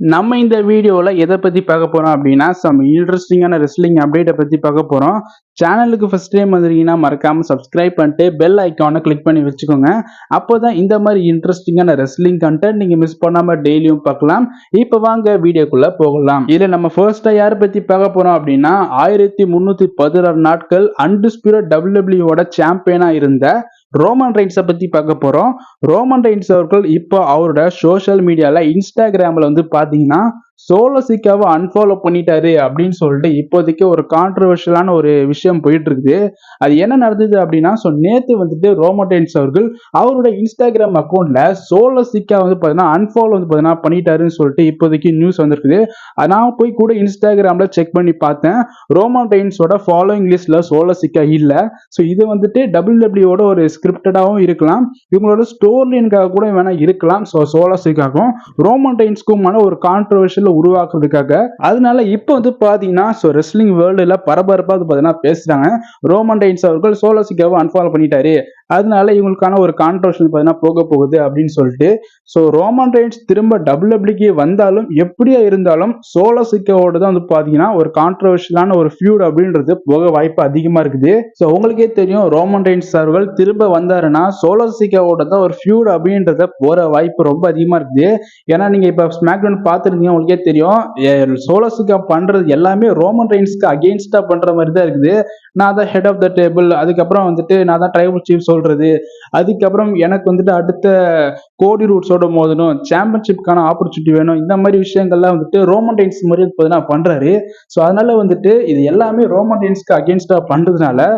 நம்ம இந்த வீடியோல எதை பத்தி பார்க்க போறோம் அப்படின்னா சம் இன்ட்ரெஸ்டிங்கான ரெஸ்லிங் அப்டேட்டை பத்தி பார்க்க போறோம். சேனலுக்கு ஃபர்ஸ்ட் டைம் வந்தீங்கன்னா மறக்காம சப்ஸ்கிரைப் பண்ணிட்டு பெல் ஐக்கானை கிளிக் பண்ணி வச்சுக்கோங்க. அப்போதான் இந்த மாதிரி இன்ட்ரெஸ்டிங்கான ரெஸ்லிங் கண்டென்ட் நீங்க மிஸ் பண்ணாம டெய்லியும் பார்க்கலாம். இப்போ வாங்க வீடியோக்குள்ள போகலாம். இதுல நம்ம ஃபர்ஸ்டா யாரை பத்தி பார்க்க போறோம் அப்படின்னா 1316 நாட்கள் அன்டிஸ்பியூட்டட் WWE சாம்பியனா இருந்த ரோமன் ரெயின்ஸை பத்தி பார்க்க போறோம். ரோமன் ரெயின்ஸ் அவர்கள் இப்போ அவரோட சோஷியல் மீடியால இன்ஸ்டாகிராம்ல வந்து பாத்தீங்கன்னா சோலோ சிக்காவை அன்ஃபாலோ பண்ணிட்டாரு அப்படின்னு சொல்லிட்டு இப்போதைக்கு ஒரு கான்ட்ரவர்ஷியலான ஒரு விஷயம் போயிட்டு இருக்குது. அது என்ன நடந்தது அப்படின்னா நேத்து வந்துட்டு ரோமன் ரெயின்ஸ் அவர்கள் அவரோட இன்ஸ்டாகிராம் அக்கௌண்ட்ல சோலோ சிக்கா வந்து பாத்தீங்கன்னா அன்ஃபாலோ வந்து பாத்தீங்கன்னா பண்ணிட்டாருன்னு சொல்லிட்டு இப்போதைக்கு நியூஸ் வந்திருக்குது. நான் போய் கூட இன்ஸ்டாகிராம்ல செக் பண்ணி பார்த்தேன். ரோமன் ரெயின்ஸோட ஃபாலோயிங் லிஸ்ட்ல சோலோ சிக்கா இல்ல. ஸோ இது வந்துட்டு WWE ஒரு ஸ்கிரிப்டடாகவும் இருக்கலாம், இவங்களோட ஸ்டோரியின்காக கூட வேணா இருக்கலாம். ஸோ சோலோஸுக்காகவும் ரோமன் ரெயின்ஸ்க்குமான ஒரு கான்ட்ரவர்ஷியல் உருவாக்குறதுக்காக. அதனால இப்போ வந்து பாத்தீங்கன்னா ரெஸ்லிங் வேர்ல்டுல பரபரப்பா பாத்தீங்கன்னா பேசுறாங்க. ரோமன் ரெயின்ஸ் அவர்கள் சோலோசிக்காவை அன்ஃபாலோ பண்ணிட்டாரு, அதனால இவங்களுக்கான ஒரு கான்ட்ரவர்ஷியல் பாத்தீங்கன்னா போக போகுது அப்படின்னு சொல்லிட்டு. ஸோ ரோமன் ரெயின்ஸ் திரும்ப WWE வந்தாலும் எப்படியா இருந்தாலும் சோலோசிக்காவோட தான் வந்து பாத்தீங்கன்னா ஒரு கான்ட்ரவர்ஷியலான ஒரு ஃபியூட் அப்படின்றது போக வாய்ப்பு அதிகமா இருக்குது. ஸோ உங்களுக்கே தெரியும் ரோமன் ரெயின்ஸ் அவர்கள் திரும்ப வந்தாருன்னா சோலோசிக்காவோட தான் ஒரு ஃபியூட் அப்படின்றத போற வாய்ப்பு ரொம்ப அதிகமா இருக்குது. ஏன்னா நீங்க இப்ப ஸ்மாக்டவுன் பார்த்துருந்தீங்க, உங்களுக்கே தெரியும் சோலோசிக்கா பண்றது எல்லாமே ரோமன் ரெயின்ஸ்க்கு அகெயின்ஸ்டா பண்ற மாதிரி தான் இருக்குது. நான் தான் ஹெட் ஆஃப் த டேபிள், அதுக்கப்புறம் வந்துட்டு நான் தான் ட்ரைபல் சீஃப் சொல்றது, அதுக்கப்புறம் எனக்கு வந்துட்டு அடுத்த கோடி ரூட்ஸோட மோதணும், சாம்பியன்ஷிப்கான ஆப்பர்ச்சுனிட்டி வேணும், இந்த மாதிரி விஷயங்கள்லாம் வந்துட்டு ரோமன் ரெயின்ஸ் மாதிரி பண்றாரு. ஸோ அதனால வந்துட்டு இது எல்லாமே ரோமன் ரெயின்ஸ்க்கு அகெயின்ஸ்டா பண்றதுனால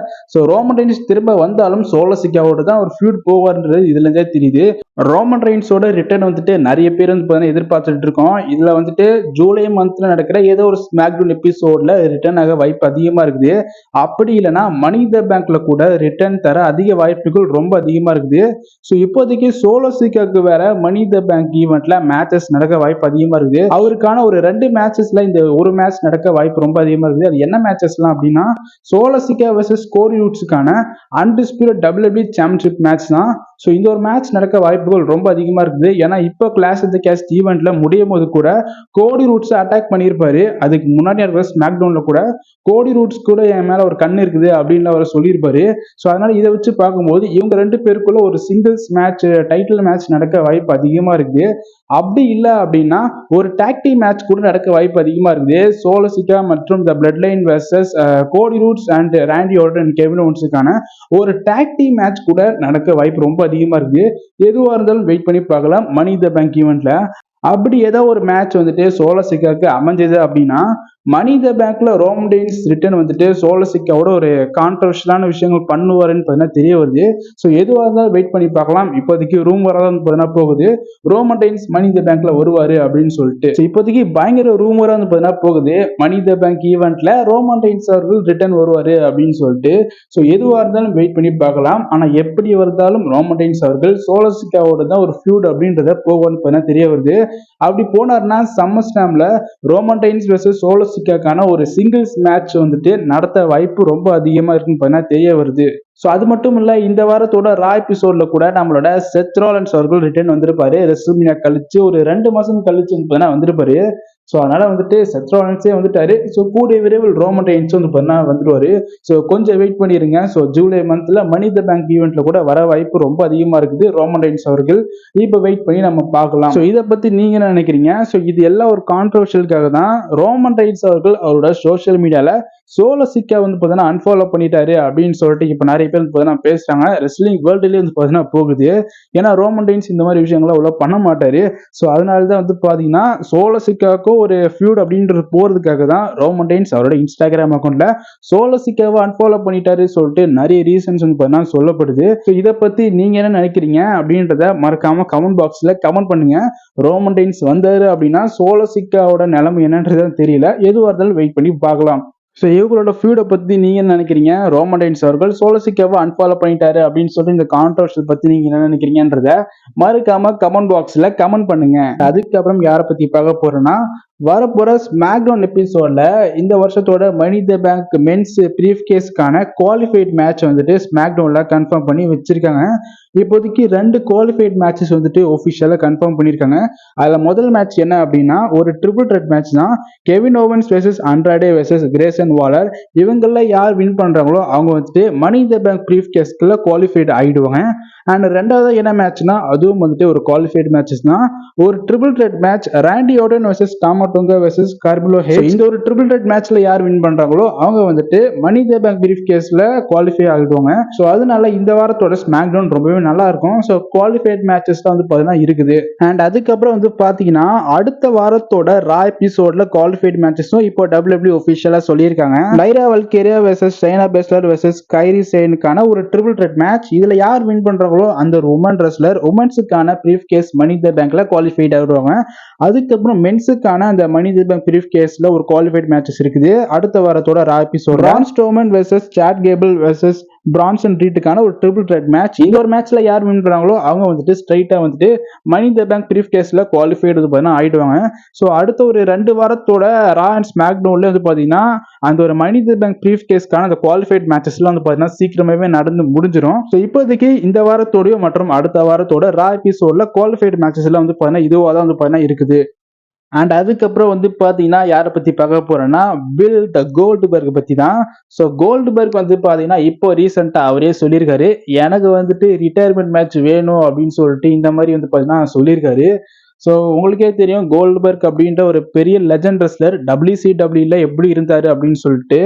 ரோமன் ரெயின்ஸ் திரும்ப வந்தாலும் சோலோசிக்காவோட தான் ஒரு ஃபியூட் போவார்ன்றது இதுல இருந்தே தெரியுது. ரோமன் ரெயின்ஸோட ரிட்டர்ன் வந்துட்டு நிறைய பேர் வந்து எதிர்பார்த்துட்டு இருக்கோம். இதுல வந்துட்டு ஜூலை மந்த்ல நடக்கிற ஏதோ ஒரு ஸ்மாக்டவுன் எபிசோட்ல ரிட்டர்ன் ஆக வாய்ப்பு அதிகமா இருக்குது. அப்படி இல்லைன்னா மணி த பேங்க்ல கூட ரிட்டர்ன் தர அதிக வாய்ப்புகள் ரொம்ப அதிகமா இருக்குது. ஸோ இப்போதைக்கு சோலோசிக்காக்கு வேற மணி த பேங்க் ஈவெண்ட்ல மேட்சஸ் நடக்க வாய்ப்பு அதிகமா இருக்குது. அவருக்கான ஒரு 2 மேட்சஸ்ல இந்த ஒரு மேட்ச் நடக்க வாய்ப்பு ரொம்ப அதிகமா இருக்குது. அது என்ன மேட்சஸ்லாம் அப்படின்னா சோலோசிக்கா வெர்சஸ் கோடி ரூட்ஸுக்கான அன்டிஸ்பியூட்டட் WWE சாம்பியன்ஷிப் மேட்ச் தான். ஸோ இந்த ஒரு மேட்ச் நடக்க வாய்ப்புகள் ரொம்ப அதிகமா இருக்குது. ஏன்னா இப்போ கிளாஷ் ஆஃப் தி கேஸ்ட் ஈவெண்ட்ல முடியும் போது கூட கோடி ரூட்ஸ் அட்டாக் பண்ணியிருப்பாரு. அதுக்கு முன்னாடி இருக்கிற ஸ்மாக்டவுன்ல கூட கோடி ரூட்ஸ் கூட என் மேல ஒரு கண் இருக்குது அப்படின்னு அவர் சொல்லியிருப்பாரு. ஸோ அதனால இதை வச்சு பார்க்கும்போது இவங்க 2 பேருக்குள்ள ஒரு சிங்கிள்ஸ் மேட்ச், டைட்டில் மேட்ச் நடக்க வாய்ப்பு அதிகமா இருக்குது. அப்படி இல்லை அப்படின்னா ஒரு டாக் டீம் மேட்ச் கூட நடக்க வாய்ப்பு அதிகமா இருக்குது. சோலோசிக்கா மற்றும் the bloodline versus Cody Rhodes and Randy Orton and Kevin ஓவன்ஸுக்கான ஒரு டாக் டீம் மேட்ச் கூட நடக்க வாய்ப்பு ரொம்ப அதிகமா இருக்கு. எதுவா இருந்தாலும் வெயிட் பண்ணி பார்க்கலாம் மணி த பேங்க் ஈவெண்ட்ல. அப்படி ஏதோ ஒரு மேட்ச் வந்துட்டு சோலோசிக்காக்கு அமைஞ்சது அப்படின்னா மணி த பேங்க்ல ரோமன் ரெயின்ஸ் ரிட்டர்ன் வந்துட்டு சோலோசிக்காவோட ஒரு கான்ட்ரவர்ஷியலான விஷயங்கள் பண்ணுவாருன்னு பார்த்தீங்கன்னா தெரிய வருது. ஸோ எதுவாக இருந்தாலும் வெயிட் பண்ணி பார்க்கலாம். இப்போதைக்கு ரூமராக தான் பார்த்தீங்கன்னா போகுது ரோமன் ரெயின்ஸ் மணி த பேங்க்ல வருவாரு அப்படின்னு சொல்லிட்டு. இப்போதைக்கு பயங்கர ரூமரா வந்து பார்த்தீங்கன்னா போகுது மணி த பேங்க் ஈவெண்ட்ல ரோமன் ரெயின்ஸ் அவர்கள் ரிட்டர்ன் வருவாரு அப்படின்னு சொல்லிட்டு. ஸோ எதுவாக இருந்தாலும் வெயிட் பண்ணி பார்க்கலாம். ஆனா எப்படி வந்தாலும் ரோமன் ரெயின்ஸ் அவர்கள் சோலோசிக்காவோட தான் ஒரு ஃபியூட் அப்படின்றத போவான்னு பார்த்தீங்கன்னா தெரிய வருது. அப்படி போனார்னா சம்மர் ஸ்லாம்ல ரோமன் ரெயின்ஸ் வெர்சஸ் சோலோசிக்கான ஒரு சிங்கிள்ஸ் மேட்ச் வந்துட்டு நடத்த வாய்ப்பு ரொம்ப அதிகமா இருக்குன்னு பார்த்தீங்கன்னா தெரிய வருது. ஸோ அது மட்டும் இல்ல, இந்த வாரத்தோட ரா எபிசோட்ல கூட நம்மளோட செத் ரோலன்ஸ் அவர்கள் ரிட்டர்ன் வந்திருப்பாரு. ரெஸ்ல்மேனியா கழிச்சு ஒரு 2 மாசம் கழிச்சு பார்த்தீங்கன்னா வந்திருப்பாரு. ஸோ அதனால வந்துட்டு செத் ரோலன்ஸே வந்துட்டாரு. ஸோ கூடிய விரைவில் ரோமன் ரெயின்ஸ் வந்து பார்த்தீங்கன்னா வந்துருவாரு. ஸோ கொஞ்சம் வெயிட் பண்ணிருங்க. ஸோ ஜூலை மந்த்ல மணி த பேங்க் ஈவெண்ட்ல கூட வர வாய்ப்பு ரொம்ப அதிகமா இருக்குது ரோமன் ரெயின்ஸ் அவர்கள். இப்போ வெயிட் பண்ணி நம்ம பார்க்கலாம். ஸோ இதை பத்தி நீங்க என்ன நினைக்கிறீங்க? ஸோ இது எல்லாம் ஒரு கான்ட்ரவர்ஷியலுக்காக தான் ரோமன் ரெயின்ஸ் அவர்கள் அவரோட சோஷியல் மீடியால சோலோசிக்கா வந்து பார்த்தீங்கன்னா அன்ஃபாலோ பண்ணிட்டாரு அப்படின்னு சொல்லிட்டு இப்போ நிறைய பேர் வந்து பார்த்தீங்கன்னா பேசுறாங்க. ரெஸ்லிங் வேர்ல்டுலேயே வந்து பார்த்தீங்கன்னா போகுது. ஏன்னா ரோமன் ரெயின்ஸ் இந்த மாதிரி விஷயங்களை அவ்வளோ பண்ண மாட்டாரு. ஸோ அதனால தான் வந்து பார்த்தீங்கன்னா சோலோசிக்காவுக்கும் ஒரு ஃபியூட் அப்படின்றது போறதுக்காக தான் ரோமன் ரெயின்ஸ் அவரோட இன்ஸ்டாகிராம் அக்கௌண்ட்ல சோலோசிக்காவை அன்ஃபாலோ பண்ணிட்டாரு சொல்லிட்டு நிறைய ரீசன்ஸ் வந்து பார்த்தீங்கன்னா சொல்லப்படுது. ஸோ இதை பத்தி நீங்க என்ன நினைக்கிறீங்க அப்படின்றத மறக்காம கமெண்ட் பாக்ஸ்ல கமெண்ட் பண்ணுங்க. ரோமன் ரெயின்ஸ் வந்தாரு அப்படின்னா சோலோசிக்காவோட நிலைமை என்னன்றது தெரியல. எதுவாக இருந்தாலும் வெயிட் பண்ணி பார்க்கலாம். ஸோ இவங்களோட ஃபியூடை பத்தி நீங்க என்ன நினைக்கிறீங்க? ரோமன் ரெயின்ஸ் அவர்கள் சோலோசிக்காவை அன்ஃபாலோ பண்ணிட்டாரு அப்படின்னு சொல்லிட்டு இந்த கான்ட்ரவர்ஷியல் பத்தி நீங்க என்ன நினைக்கிறீங்கன்றத மறக்காம கமெண்ட் பாக்ஸ்ல கமெண்ட் பண்ணுங்க. அதுக்கப்புறம் யாரை பத்தி பார்க்க போறோம்னா வரப்போற ஸ்மாக்டவுன் எபிசோட்ல இந்த வருஷத்தோட மணி த பேங்க் மென்ஸ் பிரீஃப் கேஸ்க்கான குவாலிஃபைட் மேட்ச் வந்துட்டு ஸ்மாக்டவுன்ல கன்ஃபார்ம் பண்ணி வச்சிருக்காங்க. இப்போதைக்கு 2 குவாலிஃபைட் மேட்சஸ் வந்துட்டு ஒஃபிஷியலா கன்ஃபார்ம் பண்ணியிருக்காங்க. அதுல முதல் மேட்ச் என்ன அப்படின்னா ஒரு ட்ரிபிள் த்ரெட் மேட்ச் தான். Kevin Owens versus Andrade versus Grayson Waller. இவங்கள யார் வின் பண்றாங்களோ அவங்க வந்துட்டு மணி த பேங்க் பிரீஃப் கேஸ்க்குள்ள குவாலிஃபைட் ஆயிடுவாங்க. அண்ட் ரெண்டாவது என்ன மேட்ச்னா அதுவும் வந்துட்டு ஒரு குவாலிஃபைட் மேட்சஸ் தான். ஒரு triple threat match Randy Orton versus Tama Tonga versus Carmelo Hayes. இந்த ஒரு ட்ரிபிள் த்ரெட் மேட்ச்ல யார் வின் பண்றாங்களோ அவங்க வந்துட்டு மணி த பேங்க் பிரீஃப் கேஸ்ல குவாலிஃபை ஆகிடுவாங்க. ஸோ அதனால இந்த வாரத்தோட ஸ்மாக் டவுன் ரொம்பவே நல்லா இருக்கும். ஸோ குவாலிஃபைட் மேட்சஸ் தான் வந்து பார்த்தீங்கன்னா இருக்குது. அண்ட் அதுக்கப்புறம் வந்து பார்த்தீங்கன்னா அடுத்த வாரத்தோட ரா எபிசோட்ல குவாலிஃபைட் மேட்சஸும் இப்போ WWE ஒஃபிஷியலா சொல்லியிருக்காங்க. லைரா வல்கேரியா வெர்சஸ் ஷைனா பெஸ்லர் வெர்சஸ் கைரி சேனுக்கான ஒரு ட்ரிபிள் த்ரெட் மேட்ச். இதுல யார் வின் பண்றாங்களோ அந்த ஒரு உமன் ரெஸ்லர் உமன்ஸுக்கான பிரீஃப் கேஸ் மணி த பேங்க்ல குவாலிஃபைட் ஆகிடுவாங்க. அதுக்கப்புறம் மென்ஸுக்கான அந்த மணி தி பேங்க் பிரீஃப் கேஸ்ல ஒரு குவாலிஃபைட் மேட்சஸ் இருக்குது. அடுத்த வாரத்தோட Raw episode Braun Strowman versus Chad Gable versus Bronson ரீட்டுக்கான ஒரு ட்ரிபிள் த்ரெட் மேட்ச். இந்த ஒரு மேட்ச்ல யார் வின் பண்றாங்களோ அவங்க வந்துட்டு ஸ்ட்ரைட்டா வந்துட்டு மணி தி பேங்க் பிரீஃப் கேஸ்ல குவாலிஃபைடு பார்த்தீங்கன்னா ஆயிடுவாங்க. ஸோ அடுத்த ஒரு 2 வாரத்தோட ரா அண்ட் ஸ்மாக் டவுன்ல வந்து பாத்தீங்கன்னா அந்த ஒரு மணி தி பேங்க் பிரீஃப் கேஸ்க்கான அந்த குவாலிஃபைட் மேட்சஸ்லாம் வந்து பாத்தீங்கன்னா சீக்கிரமாவே நடந்து முடிஞ்சிடும். ஸோ இப்போதைக்கு இந்த வாரத்தோடய மற்றும் அடுத்த வாரத்தோட ரா எபிசோட்ல குவாலிஃபைட் மேட்சஸ் எல்லாம் வந்து பாத்தீங்கன்னா இதுவாக தான் வந்து பாத்தீங்கன்னா இருக்குது. அண்ட் அதுக்கப்புறம் வந்து பார்த்தீங்கன்னா யாரை பற்றி பார்க்க போறேன்னா பில் த கோல்டுபர்க் பற்றி தான். ஸோ கோல்டுபர்க் வந்து பார்த்தீங்கன்னா இப்போ ரீசெண்டாக அவரே சொல்லியிருக்காரு எனக்கு வந்துட்டு ரிட்டையர்மெண்ட் மேட்ச் வேணும் அப்படின்னு சொல்லிட்டு இந்த மாதிரி வந்து பார்த்தீங்கன்னா சொல்லியிருக்காரு. ஸோ உங்களுக்கே தெரியும் கோல்ட்பர்க் அப்படின்ற ஒரு பெரிய லெஜண்ட் ரெஸ்லர் WCWல எப்படி இருந்தாரு அப்படின்னு சொல்லிட்டு.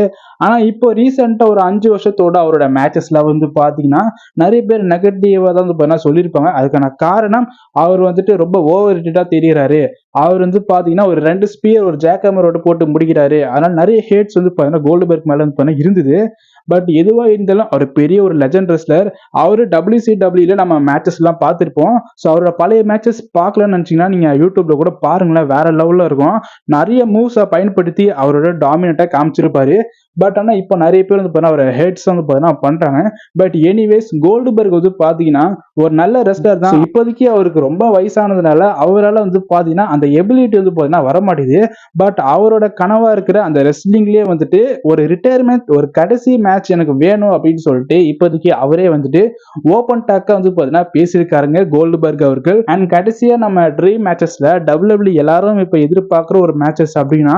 ஆனால் இப்போ ரீசெண்டாக ஒரு 5 வருஷத்தோட அவரோட மேட்சஸ்லாம் வந்து பார்த்தீங்கன்னா நிறைய பேர் நெகட்டிவாக தான் வந்து சொல்லியிருப்பாங்க. அதுக்கான காரணம் அவர் வந்துட்டு ரொம்ப ஓவர் ரேட்டடாக தெரிகிறாரு. அவர் வந்து பார்த்தீங்கன்னா ஒரு 2 ஸ்பியர் ஒரு ஜாக்கமரோட போட்டு முடிக்கிறாரு. அதனால நிறைய ஹேட்ஸ் வந்து பார்த்தீங்கன்னா கோல்ட்பர்க் மேலே வந்து பார்த்தீங்கன்னா இருந்தது. பட் எதுவாக இருந்தாலும் அவர் பெரிய ஒரு லெஜண்ட் ரெஸ்லர். அவர் WCWல நம்ம மேட்சஸ் எல்லாம் பார்த்துருப்போம். ஸோ அவரோட பழைய மேட்சஸ் பார்க்கலன்னு நினச்சிங்கன்னா நீங்கள் யூடியூப்ல கூட பாருங்களேன், வேற லெவலில் இருக்கும். நிறைய மூவ்ஸை பயன்படுத்தி அவரோட டாமினேட்டாக காமிச்சிருப்பாரு. பட் ஆனால் இப்போ நிறைய பேர் வந்து பார்த்தீங்கன்னா அவர் ஹெட்ஸ் வந்து பார்த்தீங்கன்னா பண்றாங்க. பட் எனிவேஸ் கோல்டுபர்க் வந்து பார்த்தீங்கன்னா ஒரு நல்ல ரெஸ்லர் தான். இப்போதைக்கு அவருக்கு ரொம்ப வயசானதுனால அவரால் வந்து பார்த்தீங்கன்னா அந்த எபிலிட்டி வந்து பார்த்தீங்கன்னா வரமாட்டேது. பட் அவரோட கனவா இருக்கிற அந்த ரெஸ்லிங்லேயே வந்துட்டு ஒரு ரிட்டையர்மெண்ட் ஒரு கடைசி மேட்ச் எனக்கு வேணும் அப்படின்னு சொல்லிட்டு இப்போதைக்கு அவரே வந்துட்டு ஓப்பன் டாக்கா வந்து பார்த்தீங்கன்னா பேசியிருக்காருங்க கோல்டுபர்க் அவர்கள். அண்ட் கடைசியா நம்ம ட்ரீம் மேட்சஸ்ல WWE எல்லாரும் இப்போ எதிர்பார்க்குற ஒரு மேட்சஸ் அப்படின்னா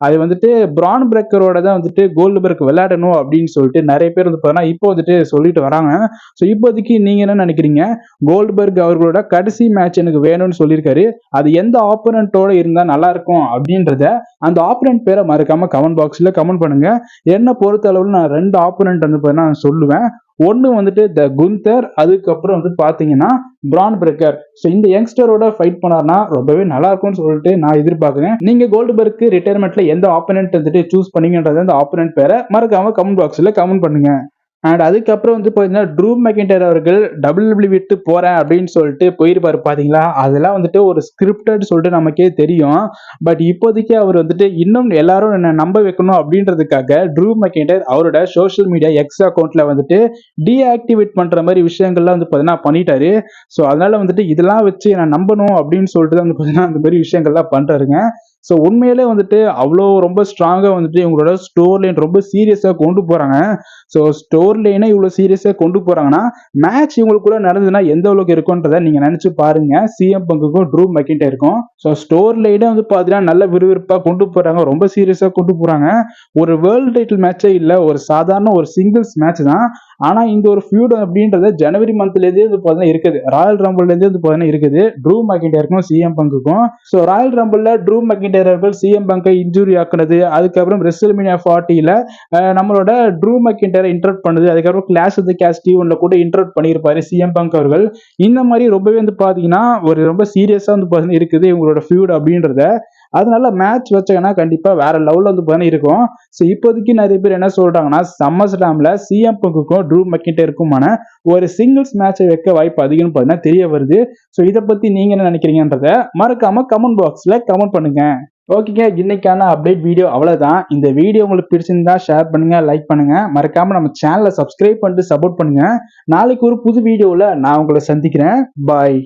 அது வந்துட்டு பிரான் பிரேக்கரோட தான் வந்துட்டு கோல்டுபர்க் விளையாடணும் அப்படின்னு சொல்லிட்டு நிறைய பேர் வந்து பார்த்தீங்கன்னா இப்போ வந்துட்டு சொல்லிட்டு வராங்க. ஸோ இப்போதைக்கு நீங்க என்ன நினைக்கிறீங்க? கோல்ட்பர்க் அவர்களோட கடைசி மேட்ச் எனக்கு வேணும்னு சொல்லியிருக்காரு. அது எந்த ஆப்போனன்ட்டோட இருந்தா நல்லா இருக்கும் அப்படின்றத அந்த ஆப்போனன்ட் பேரை மறக்காம கமெண்ட் பாக்ஸ்ல கமெண்ட் பண்ணுங்க. என்ன பொறுத்த அளவுல நான் 2 ஆப்போனன்ட் வந்து பார்த்தீங்கன்னா சொல்லுவேன். ஒன்று வந்துட்டு த குந்தர், அதுக்கப்புறம் வந்து பார்த்தீங்கன்னா பிரான் பிரேக்கர். ஸோ இந்த யங்ஸ்டரோட ஃபைட் பண்ணார்னா ரொம்பவே நல்லா இருக்கும்னு சொல்லிட்டு நான் எதிர்பார்க்குறேன். நீங்க கோல்ட்பர்க் ரிட்டையர்மெண்ட்ல எந்த ஆப்போனன்ட் வந்துட்டு சூஸ் பண்ணீங்கன்றத அந்த ஆப்போனன்ட் பேரை மறக்காம கமெண்ட் பாக்ஸ்ல கமெண்ட் பண்ணுங்க. அண்ட் அதுக்கப்புறம் வந்து பார்த்தீங்கன்னா ட்ரூ மெக்கின்டையர் அவர்கள் WWE விட்டு போறேன் அப்படின்னு சொல்லிட்டு போயிருப்பாரு பாத்தீங்களா. அதெல்லாம் வந்துட்டு ஒரு ஸ்கிரிப்டட் சொல்லிட்டு நமக்கே தெரியும். பட் இப்போதைக்கு அவர் வந்துட்டு இன்னும் எல்லாரும் என்ன நம்ப வைக்கணும் அப்படின்றதுக்காக ட்ரூ மெக்கின்டையர் அவரோட சோஷியல் மீடியா எக்ஸ் அக்கௌண்ட்ல வந்துட்டு டீஆக்டிவேட் பண்ற மாதிரி விஷயங்கள்லாம் வந்து பார்த்தீங்கன்னா பண்ணிட்டாரு. ஸோ அதனால வந்துட்டு இதெல்லாம் வச்சு நான் நம்பணும் அப்படின்னு சொல்லிட்டு வந்து பார்த்தீங்கன்னா அந்த மாதிரி விஷயங்கள்லாம் பண்றாருங்க. ஸோ உண்மையிலே வந்துட்டு அவ்வளோ ரொம்ப ஸ்ட்ராங்காக வந்துட்டு இவங்களோட ஸ்டோர் லைன் ரொம்ப சீரியஸாக கொண்டு போகிறாங்க. ஸோ ஸ்டோர் லைனை இவ்வளோ சீரியஸாக கொண்டு போகிறாங்கன்னா மேட்ச் இவங்களுக்குள்ள நடந்ததுன்னா எந்த அளவுக்கு இருக்குன்றதை நீங்கள் நினச்சி பாருங்க. CM பங்குக்கும் ட்ரூ மெக்கின்டையருக்கும் ஸோ ஸ்டோர் லைனை வந்து பார்த்தீங்கன்னா நல்ல விறுவிறுப்பாக கொண்டு போகிறாங்க, ரொம்ப சீரியஸாக கொண்டு போகிறாங்க. ஒரு வேர்ல்டு டைட்டில் மேட்சே இல்லை, ஒரு சாதாரண ஒரு சிங்கிள்ஸ் மேட்ச் தான். ஆனால் இந்த ஒரு ஃபியூட் அப்படின்றது ஜனவரி மந்த்லேருந்தே வந்து பார்த்தீங்கன்னா இருக்குது. ராயல் ரம்பிள்லேருந்தே வந்து பார்த்தீங்கன்னா இருக்குது ட்ரூ மெக்கின்டையருக்கும் CM பங்குக்கும். ஸோ ராயல் ரம்பிளில் ட்ரூ மெக்கின்டையர் அவர்கள் CM பங்கை இன்ஜூரி ஆக்குனது, அதுக்கப்புறம் ரெஸ்ல்மேனியா 40ல நம்மளோட ட்ரூ மெக்கின்டையரை இன்டர்ப்ட் பண்ணுது, அதுக்கப்புறம் கிளாஷ் ஆஃப் தி கேஸ்டி ஒன்ல கூட இன்டர்ப்ட் பண்ணியிருப்பாரு CM பங்க் அவர்கள். இந்த மாதிரி ரொம்பவே வந்து பார்த்தீங்கன்னா ஒரு ரொம்ப சீரியஸாக வந்து பார்த்தீங்கன்னா இருக்குது இவங்களோட ஃபியூட் அப்படின்றத. அதனால மேட்ச் வச்சாங்கன்னா கண்டிப்பா வேற லெவல்ல வந்து பார்த்தீங்கன்னா இருக்கும். ஸோ இப்போதைக்கு நிறைய பேர் என்ன சொல்றாங்கன்னா சம்மர் ஸ்லாம்ல CM பங்குக்கும் ட்ரூ மெக்கின்டையருக்குமான ஒரு சிங்கிள்ஸ் மேட்சை வைக்க வாய்ப்பு அதிகம்னு பார்த்தீங்கன்னா தெரிய வருது. ஸோ இதை பத்தி நீங்க என்ன நினைக்கிறீங்கன்றத மறக்காம கமெண்ட் பாக்ஸ்ல கமெண்ட் பண்ணுங்க. ஓகேங்க, இன்னைக்கான அப்டேட் வீடியோ அவ்வளவுதான். இந்த வீடியோ உங்களுக்கு பிடிச்சிருந்தா ஷேர் பண்ணுங்க, லைக் பண்ணுங்க, மறக்காம நம்ம சேனலை சப்ஸ்கிரைப் பண்ணிட்டு சப்போர்ட் பண்ணுங்க. நாளைக்கு ஒரு புது வீடியோவில் நான் உங்களை சந்திக்கிறேன். பாய்.